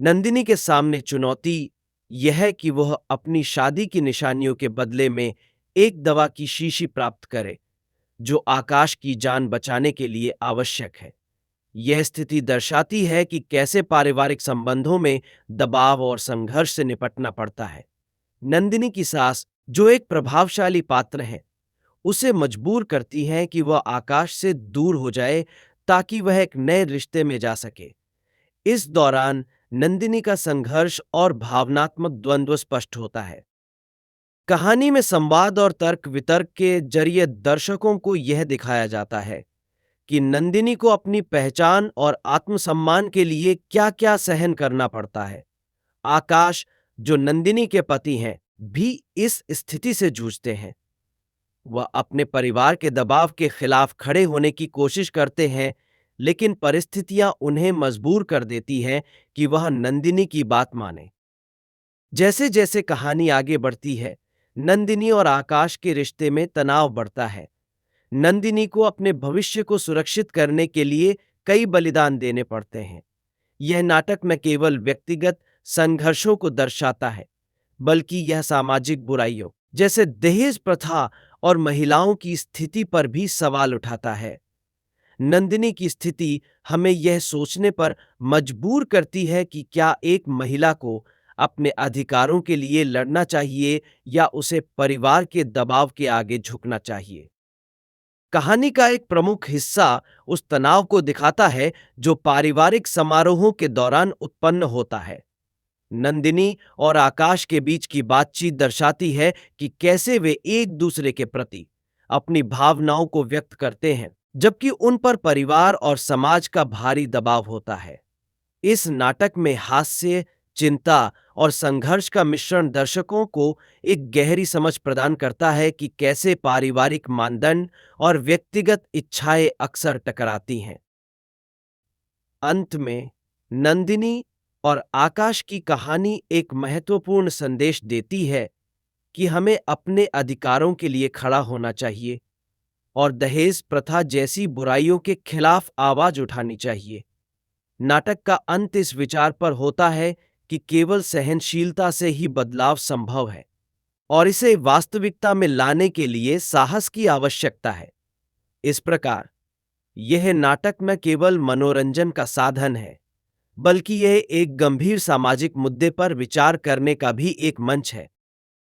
नंदिनी के सामने चुनौती यह है कि वह अपनी शादी की निशानियों के बदले में एक दवा की शीशी प्राप्त करे, जो आकाश की जान बचाने के लिए आवश्यक है। यह स्थिति दर्शाती है कि कैसे पारिवारिक संबंधों में दबाव और संघर्ष से निपटना पड़ता है। नंदिनी की सास, जो एक प्रभावशाली पात्र है, उसे मजबूर करती है कि वह आकाश से दूर हो जाए ताकि वह एक नए रिश्ते में जा सके। इस दौरान नंदिनी का संघर्ष और भावनात्मक द्वंद्व स्पष्ट होता है। कहानी में संवाद और तर्क वितर्क के जरिए दर्शकों को यह दिखाया जाता है कि नंदिनी को अपनी पहचान और आत्मसम्मान के लिए क्या-क्या सहन करना पड़ता है। आकाश, जो नंदिनी के पति हैं, भी इस स्थिति से जूझते हैं। वह अपने परिवार के दबाव के खिलाफ खड़े होने की कोशिश करते हैं, लेकिन परिस्थितियां उन्हें मजबूर कर देती हैं कि वह नंदिनी की बात माने। जैसे जैसे कहानी आगे बढ़ती है, नंदिनी और आकाश के रिश्ते में तनाव बढ़ता है। नंदिनी को अपने भविष्य को सुरक्षित करने के लिए कई बलिदान देने पड़ते हैं। यह नाटक न केवल व्यक्तिगत संघर्षों को दर्शाता है, बल्कि यह सामाजिक बुराइयों जैसे दहेज प्रथा और महिलाओं की स्थिति पर भी सवाल उठाता है। नंदिनी की स्थिति हमें यह सोचने पर मजबूर करती है कि क्या एक महिला को अपने अधिकारों के लिए लड़ना चाहिए या उसे परिवार के दबाव के आगे झुकना चाहिए। कहानी का एक प्रमुख हिस्सा उस तनाव को दिखाता है जो पारिवारिक समारोहों के दौरान उत्पन्न होता है। नंदिनी और आकाश के बीच की बातचीत दर्शाती है कि कैसे वे एक दूसरे के प्रति अपनी भावनाओं को व्यक्त करते हैं, जबकि उन पर परिवार और समाज का भारी दबाव होता है। इस नाटक में हास्य, चिंता और संघर्ष का मिश्रण दर्शकों को एक गहरी समझ प्रदान करता है कि कैसे पारिवारिक मानदंड और व्यक्तिगत इच्छाएं अक्सर टकराती हैं। अंत में नंदिनी और आकाश की कहानी एक महत्वपूर्ण संदेश देती है कि हमें अपने अधिकारों के लिए खड़ा होना चाहिए और दहेज प्रथा जैसी बुराइयों के खिलाफ आवाज उठानी चाहिए। नाटक का अंत इस विचार पर होता है कि केवल सहनशीलता से ही बदलाव संभव है और इसे वास्तविकता में लाने के लिए साहस की आवश्यकता है। इस प्रकार यह नाटक न केवल मनोरंजन का साधन है, बल्कि यह एक गंभीर सामाजिक मुद्दे पर विचार करने का भी एक मंच है।